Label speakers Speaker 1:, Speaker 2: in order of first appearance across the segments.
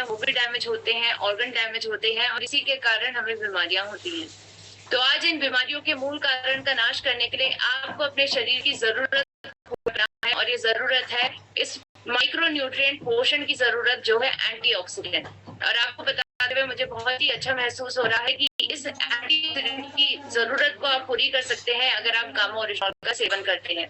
Speaker 1: Ovary damage होते हैं, organ damage होते हैं और इसी के कारण हमें बीमारियां होती हैं। तो आज इन बीमारियों के मूल कारण का नाश करने के लिए आपको अपने शरीर की जरूरत है और ये जरूरत है इस माइक्रो न्यूट्रिएंट पोषण की जरूरत जो है एंटीऑक्सीडेंट। और आपको बताते हुए मुझे बहुत ही अच्छा महसूस हो रहा है कि इस एंटीऑक्सीडेंट की जरूरत को आप पूरी कर सकते हैं अगर आप गामा ओरिजिनॉल का सेवन करते हैं।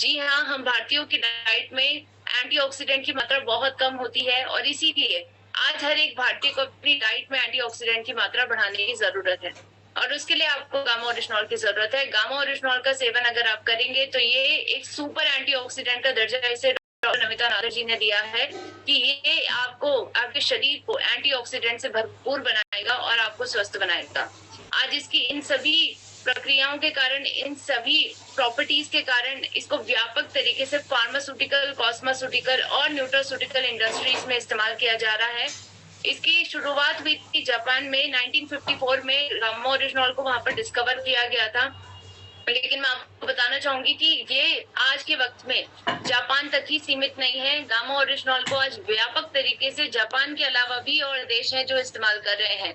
Speaker 1: जी हाँ, हम भारतीयों की डाइट में एंटीऑक्सीडेंट की मात्रा बहुत कम होती है और इसीलिए आज हर एक भारतीय को अपनी डाइट में एंटीऑक्सीडेंट की मात्रा बढ़ाने की जरूरत है और उसके लिए आपको गामा ओरिजिनॉल की जरूरत है। गामा ओरिजिनॉल का सेवन अगर आप करेंगे तो ये एक सुपर एंटीऑक्सीडेंट का दर्जा इसे डॉक्टर नमिता नागर जी ने दिया है कि ये आपको आपके शरीर को एंटीऑक्सीडेंट से भरपूर बनाएगा और आपको स्वस्थ बनाएगा। आज इसकी इन सभी प्रक्रियाओं के कारण, इन सभी प्रॉपर्टीज के कारण इसको व्यापक तरीके से फार्मास्यूटिकल, कॉस्मेटिकल और न्यूट्रास्यूटिकल इंडस्ट्रीज में इस्तेमाल किया जा रहा है। इसकी शुरुआत हुई थी जापान में 1954 में, गामा ओरिजिनॉल को वहां पर डिस्कवर किया गया था। लेकिन मैं आपको बताना चाहूंगी कि ये आज के वक्त में जापान तक ही सीमित नहीं है। गामा ओरिजिनॉल को आज व्यापक तरीके से जापान के अलावा भी और देश हैं जो इस्तेमाल कर रहे हैं।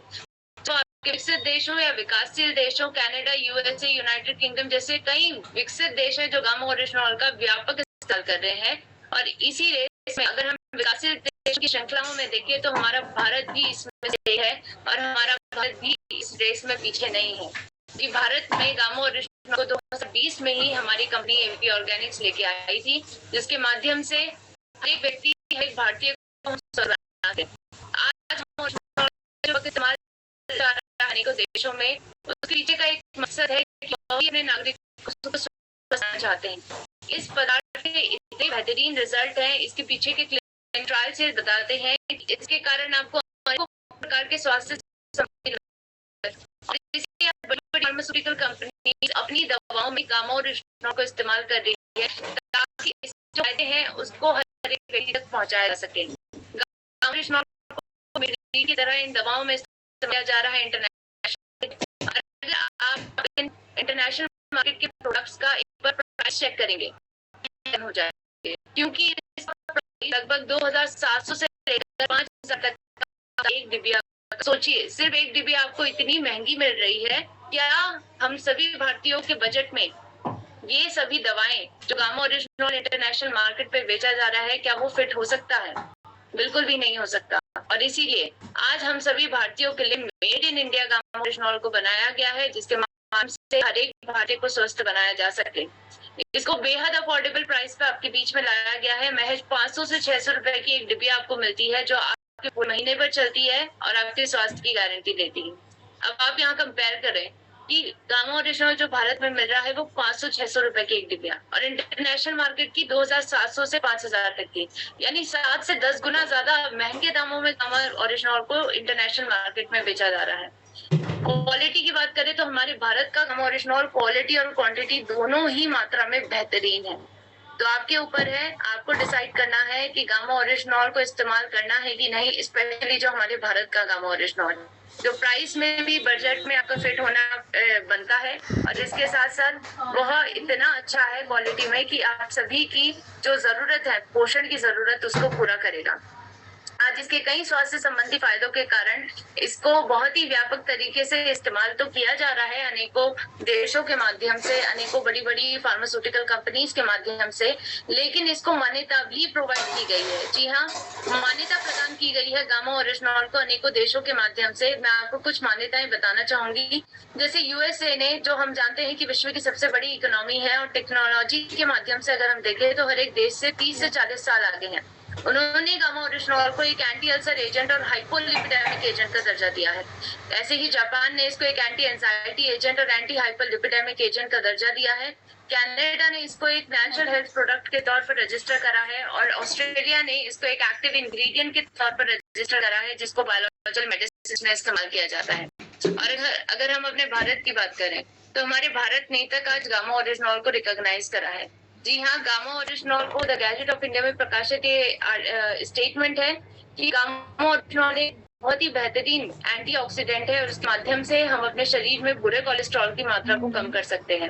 Speaker 1: तो विकसित देशों या विकासशील देशों, कनाडा, यूएसए, यूनाइटेड किंगडम जैसे कई विकसित देश हैं जो गामा ओरिजिनॉल का व्यापक इस्तेमाल कर रहे हैं। और इसी रेस में अगर हम विकासशील देशों की श्रृंखलाओं में देखें तो हमारा भारत भी इसमें से है और हमारा भारत भी इस रेस में पीछे नहीं है। जी, भारत में गामा ओरिजिनॉल को 2020 में ही हमारी कंपनी एपी ऑर्गेनिक्स लेके आई थी, जिसके माध्यम से हर एक व्यक्ति, हर एक भारतीय को आज इस्तेमाल अनेकों देशों में, उसके पीछे का एक मकसद है कि अपने नागरिकों को बचाना चाहते हैं। इस पदार्थ के इतने बेहतरीन रिजल्ट हैं, इसके पीछे के क्लिनिकल ट्रायल से बताते हैं कि इसके कारण आपको अनेकों प्रकार के स्वास्थ्य बड़ी फार्मास्यूटिकल कंपनी अपनी दवाओं में गामा ओरिजिनॉल को इस्तेमाल कर रही है ताकि जो फायदे हैं उसको हर एक व्यक्ति तक पहुंचाया जा सके। गामा ओरिजिनॉल को की तरह इन दवाओं में इस्तेमाल जा रहा है इंटरनेशनल। अगर आप इंटरनेशनल मार्केट के प्रोडक्ट्स का एक बार प्राइस चेक करेंगे हो जाएगा, क्योंकि लगभग 2700 से लेकर 5000 तक एक डिबिया। सोचिए, सिर्फ एक डिबिया आपको इतनी महंगी मिल रही है। क्या हम सभी भारतीयों के बजट में ये सभी दवाएं जो गामा ओरिजिनॉल इंटरनेशनल मार्केट पे बेचा जा रहा है, क्या वो फिट हो सकता है? बिल्कुल भी नहीं हो सकता। और इसीलिए आज हम सभी भारतीयों के लिए made in India gamma oryzanol को बनाया गया है, जिसके माध्यम से हर एक भारतीय को स्वस्थ बनाया जा सके। इसको बेहद अफोर्डेबल प्राइस पे आपके बीच में लाया गया है। महज 500 से 600 रुपए की एक डिब्बी आपको मिलती है जो आपके पूरे महीने भर चलती है और आपके स्वास्थ्य की गारंटी देती है। अब आप यहाँ कंपेयर करें कि गामा ओरिजिनॉल जो भारत में मिल रहा है वो 500-600 रुपए की एक डिब्बिया और इंटरनेशनल मार्केट की 2700 से 5000 तक की, यानी 7 से 10 गुना ज्यादा महंगे दामों में गामा ओरिजिनॉल को इंटरनेशनल मार्केट में बेचा जा रहा है। क्वालिटी की बात करें तो हमारे भारत का गामा ओरिजिनॉल क्वालिटी और क्वांटिटी दोनों ही मात्रा में बेहतरीन है। तो आपके ऊपर है, आपको डिसाइड करना है कि गामा ओरिजिनॉल को इस्तेमाल करना है कि नहीं, स्पेशली जो हमारे भारत का गामा ओरिजिनॉल जो प्राइस में भी बजट में आपका फिट होना बनता है और इसके साथ साथ वह इतना अच्छा है क्वालिटी में कि आप सभी की जो जरूरत है, पोषण की जरूरत, उसको पूरा करेगा। आज इसके कई स्वास्थ्य संबंधी फायदों के कारण इसको बहुत ही व्यापक तरीके से इस्तेमाल तो किया जा रहा है अनेकों देशों के माध्यम से, अनेकों बड़ी बड़ी फार्मास्यूटिकल कंपनीज के माध्यम से, लेकिन इसको मान्यता भी प्रोवाइड की गई है। जी हाँ, मान्यता प्रदान की गई है गामा ओरिजिनॉल को अनेकों देशों के माध्यम से। मैं आपको कुछ मान्यताएं बताना चाहूंगी। जैसे यूएसए ने, जो हम जानते हैं कि विश्व की सबसे बड़ी इकोनॉमी है और टेक्नोलॉजी के माध्यम से अगर हम देखें तो हर एक देश से 30 से 40 साल आगे हैं, उन्होंने गामा ओरिजिनॉल को एक एंटी अल्सर एजेंट और हाइपोलिपिडेमिक एजेंट का दर्जा दिया है। ऐसे ही जापान ने इसको एक एंटी एंजाइटी एजेंट और एंटी हाइपोलिपिडेमिक एजेंट का दर्जा दिया है। कनाडा ने इसको एक नेचुरल हेल्थ प्रोडक्ट के तौर पर रजिस्टर करा है और ऑस्ट्रेलिया ने इसको एक एक्टिव इंग्रेडिएंट के तौर पर रजिस्टर करा है, जिसको बायोलॉजिकल मेडिसिन में इस्तेमाल किया जाता है। और अगर हम अपने भारत की बात करें तो हमारे भारत ने तक आज गामा ओरिजिनॉल को रिकॉग्नाइज करा है। जी हाँ, गामा ओरिजिनॉल को द गैजेट ऑफ इंडिया में प्रकाशित स्टेटमेंट है कि गामा ओरिजिनॉल एक बहुत ही बेहतरीन एंटीऑक्सीडेंट है और उसके माध्यम से हम अपने शरीर में बुरे कोलेस्ट्रॉल की मात्रा को कम कर सकते हैं।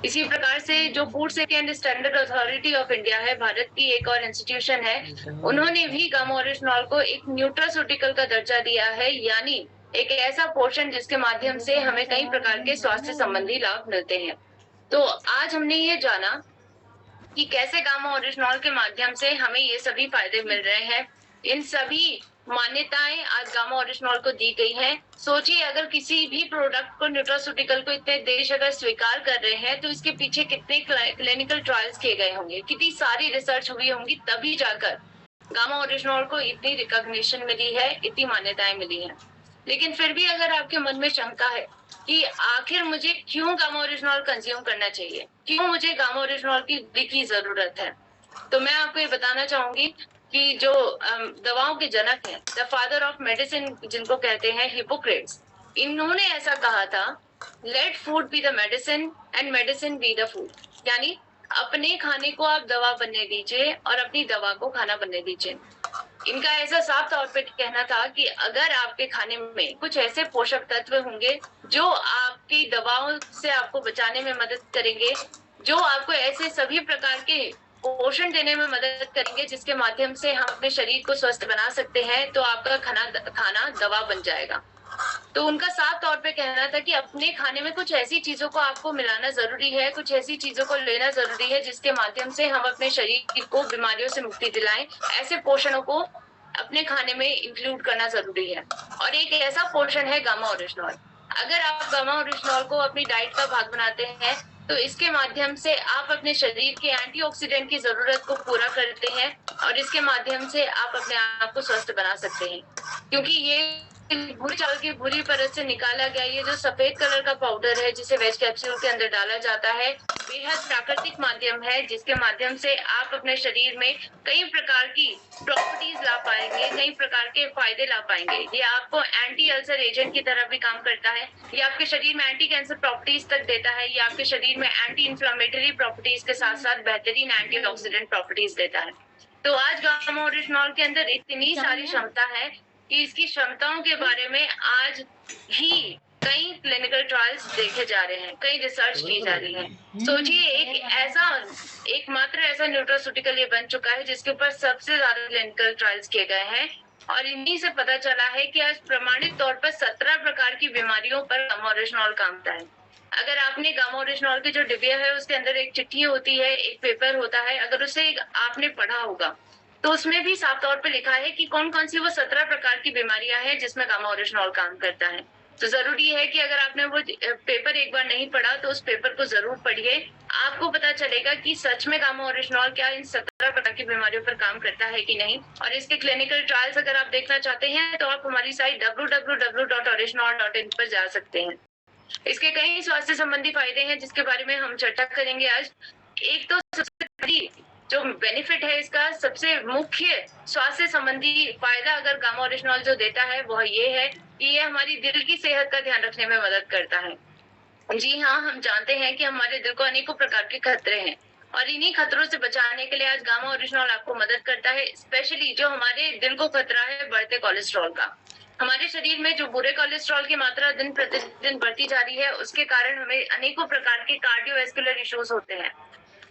Speaker 1: इसी प्रकार से जो food safety and standard authority of India है, भारत की एक और इंस्टीट्यूशन है, उन्होंने भी गामा ओरिजिनॉल को एक न्यूट्रास्यूटिकल का दर्जा दिया है, यानी एक ऐसा पोषण जिसके माध्यम से हमें कई प्रकार के स्वास्थ्य संबंधी लाभ मिलते हैं। तो आज हमने ये जाना कि कैसे गामा ओरिजिनॉल के माध्यम से हमें ये सभी फायदे मिल रहे हैं। इन सभी मान्यताएं आज गामा ओरिजिनॉल को दी गई हैं। सोचिए, अगर किसी भी प्रोडक्ट को, न्यूट्रास्यूटिकल को इतने देश अगर स्वीकार कर रहे हैं तो इसके पीछे कितने क्लिनिकल ट्रायल्स किए गए होंगे, कितनी सारी रिसर्च हुई होंगी, तभी जाकर गामा ओरिजिनॉल को इतनी रिकॉग्निशन मिली है, इतनी मान्यताएं मिली हैं। लेकिन फिर भी अगर आपके मन में शंका है कि आखिर मुझे क्यों गामा ओरिजिनॉल कंज्यूम करना चाहिए, क्यों मुझे गामा ओरिजिनॉल की जरूरत है, तो मैं आपको ये बताना चाहूंगी कि जो दवाओं के जनक हैं, द फादर ऑफ मेडिसिन जिनको कहते हैं, हिपोक्रेट्स, इन्होंने ऐसा कहा था, let food be the medicine and medicine be the food, यानी अपने खाने को आप दवा बनने दीजिए और अपनी दवा को खाना बनने दीजिए। इनका ऐसा साफ तौर पे कहना था कि अगर आपके खाने में कुछ ऐसे पोषक तत्व होंगे जो आपकी दवाओं से आपको बचाने में मदद करेंगे, जो आपको ऐसे सभी प्रकार के पोषण देने में मदद करेंगे जिसके माध्यम से हम अपने शरीर को स्वस्थ बना सकते हैं, तो आपका खाना दवा बन जाएगा। तो उनका साफ तौर पे कहना था कि अपने खाने में कुछ ऐसी चीजों को आपको मिलाना जरूरी है, कुछ ऐसी चीजों को लेना जरूरी है जिसके माध्यम से हम अपने शरीर को बीमारियों से मुक्ति दिलाएं। ऐसे पोषणों को अपने खाने में इंक्लूड करना जरूरी है, और एक ऐसा पोषण है गामा ओरिजिनॉल। अगर आप गामा ओरिजिनॉल को अपनी डाइट का भाग बनाते हैं तो इसके माध्यम से आप अपने शरीर के एंटीऑक्सीडेंट की जरूरत को पूरा करते हैं, और इसके माध्यम से आप अपने आप को स्वस्थ बना सकते हैं। क्योंकि ये भूरे चावल की बुरी परत से निकाला गया ये जो सफेद कलर का पाउडर है, जिसे वेज कैप्सूल के अंदर डाला जाता है, बेहद प्राकृतिक माध्यम है जिसके माध्यम से आप अपने शरीर में कई प्रकार की प्रॉपर्टीज ला पाएंगे, कई प्रकार के फायदे ला पाएंगे। ये आपको एंटी अल्सर एजेंट की तरह भी काम करता है, ये आपके शरीर में एंटी कैंसर प्रॉपर्टीज तक देता है, ये आपके शरीर में एंटी इंफ्लेमेटरी प्रॉपर्टीज के साथ साथ बेहतरीन एंटीऑक्सीडेंट प्रॉपर्टीज देता है। तो आज गामा ओरिजिनॉल के अंदर इतनी सारी क्षमता है कि इसकी क्षमताओं के बारे में आज ही कई क्लिनिकल ट्रायल्स देखे जा रहे हैं, कई रिसर्च की जा रही है। सोचिए, एकमात्र ऐसा न्यूट्रास्यूटिकल ये बन चुका है जिसके ऊपर सबसे ज्यादा क्लिनिकल ट्रायल्स किए गए हैं, और इन्हीं से पता चला है कि आज प्रमाणित तौर पर 17 प्रकार की बीमारियों पर गामा ओरिजिनॉल काम करता है। अगर आपने गामा ओरिजिनॉल की जो डिब्बिया है उसके अंदर एक चिट्ठी होती है, एक पेपर होता है, अगर उसे आपने पढ़ा होगा तो उसमें भी साफ तौर पे लिखा है कि कौन कौन सी वो 17 प्रकार की बीमारियां हैं जिसमें गामा ओरिजिनॉल काम करता है। तो जरूरी है कि अगर आपने वो पेपर एक बार नहीं पढ़ा तो उस पेपर को जरूर पढ़िए, आपको पता चलेगा कि सच में गामा ओरिजिनॉल क्या इन 17 प्रकार की बीमारियों पर काम करता है कि नहीं। और इसके क्लिनिकल ट्रायल्स अगर आप देखना चाहते हैं तो आप हमारी साइट www.original.in पर जा सकते हैं। इसके कई स्वास्थ्य संबंधी फायदे हैं जिसके बारे में हम चर्चा करेंगे आज। एक तो सबसे बड़ी जो बेनिफिट है, इसका सबसे मुख्य स्वास्थ्य संबंधी फायदा अगर गामा ओरिजिनॉल जो देता है वह ये है कि ये हमारी दिल की सेहत का ध्यान रखने में मदद करता है। जी हाँ, हम जानते हैं कि हमारे दिल को अनेकों प्रकार के खतरे हैं, और इन्हीं खतरों से बचाने के लिए आज गामा ओरिजिनॉल आपको मदद करता है। स्पेशली जो हमारे दिल को खतरा है बढ़ते कोलेस्ट्रॉल का, हमारे शरीर में जो बुरे कोलेस्ट्रॉल की मात्रा दिन प्रतिदिन बढ़ती जा रही है, उसके कारण हमें अनेकों प्रकार के कार्डियोवैस्कुलर इश्यूज होते हैं।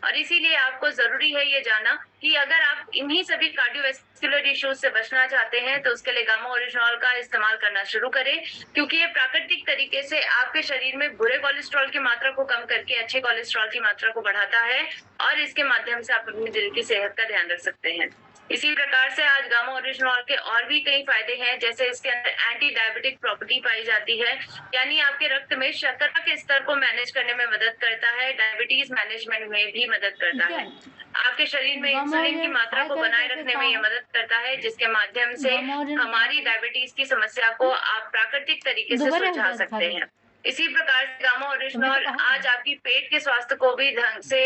Speaker 1: और इसीलिए आपको जरूरी है ये जानना कि अगर आप इन्हीं सभी कार्डियोवैस्कुलर इश्यूज से बचना चाहते हैं तो उसके लिए गामा ओरिजिनॉल का इस्तेमाल करना शुरू करें, क्योंकि ये प्राकृतिक तरीके से आपके शरीर में बुरे कोलेस्ट्रॉल की मात्रा को कम करके अच्छे कोलेस्ट्रॉल की मात्रा को बढ़ाता है, और इसके माध्यम से आप अपने दिल की सेहत का ध्यान रख सकते हैं। इसी प्रकार से आज गामा ओरिजिनॉल के और भी कई फायदे हैं, जैसे इसके अंदर एंटी डायबिटिक प्रॉपर्टी पाई जाती है, यानी आपके रक्त में शर्करा के स्तर को मैनेज करने में मदद करता है, डायबिटीज मैनेजमेंट में भी मदद करता है, आपके शरीर में इंसुलिन की मात्रा को बनाए रखने में ये मदद करता है, जिसके माध्यम से हमारी डायबिटीज की समस्या को आप प्राकृतिक तरीके से सुलझा सकते हैं। इसी प्रकार से गामा ओरिजिनॉल आज आपकी पेट के स्वास्थ्य को भी ढंग से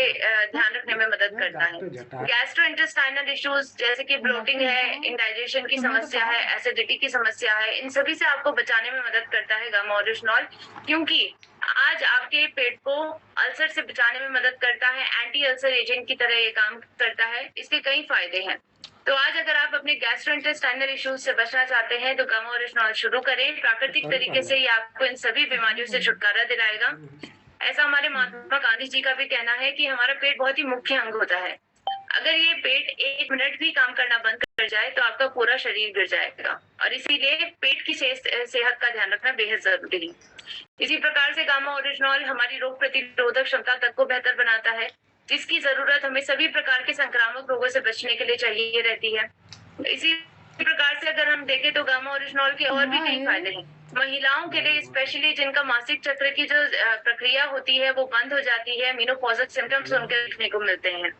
Speaker 1: ध्यान रखने में मदद करता है। गैस्ट्रोइंटेस्टाइनल इश्यूज जैसे कि ब्लोटिंग है, इंडाइजेशन की समस्या है, एसिडिटी की समस्या है, इन सभी से आपको बचाने में मदद करता है गामा ओरिजिनॉल, क्योंकि आज आपके पेट को अल्सर से बचाने में मदद करता है, एंटी अल्सर एजेंट की तरह ये काम करता है। इसके कई फायदे हैं। तो आज अगर आप अपने गैस्ट्रोइंटेस्टाइनल इश्यूज से बचना चाहते हैं तो गामा ओरिजिनॉल शुरू करें। प्राकृतिक तरीके से ये आपको इन सभी बीमारियों से छुटकारा दिलाएगा। ऐसा हमारे महात्मा गांधी जी का भी कहना है कि हमारा पेट बहुत ही मुख्य अंग होता है। अगर ये पेट 1 मिनट भी काम करना बंद कर जाए तो आपका पूरा शरीर गिर जाएगा और इसीलिए पेट की सेहत का ध्यान रखना बेहद ज़रूरी है। इसी प्रकार से गामा ओरिजिनॉल हमारी रोग प्रतिरोधक क्षमता तक को बेहतर बनाता है, जिसकी ज़रूरत हमें सभी प्रकार के संक्रामक रोगों से बचने के लिए चाहिए रहती है। इसी प्रकार से अगर हम देखें तो गामा ओरिजिनॉल के और भी कई फायदे हैं। महिलाओं के लिए स्पेशली जिनका मासिक चक्र की जो प्रक्रिया होती है वो बंद हो जाती है, मेनोपॉजल सिम्टम्स उनके देखने को मिलते हैं।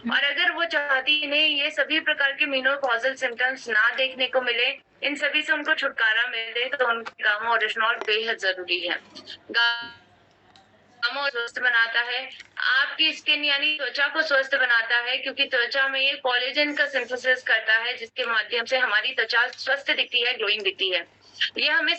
Speaker 1: और अगर वो चाहती इन्हें ये सभी प्रकार के मेनोपॉजल सिम्टम्स ना देखने को मिले, इन सभी से उनको छुटकारा मिले, तो उनको गामा ओरिजिनॉल बेहद जरूरी है। गामा स्वस्थ बनाता है, आपकी स्किन यानी त्वचा को स्वस्थ बनाता है, क्योंकि त्वचा में ये कोलेजन का सिंथेसिस करता है, जिसके माध्यम से हमारी त्वचा स्वस्थ दिखती है, ग्लोइंग दिखती है। ये हमें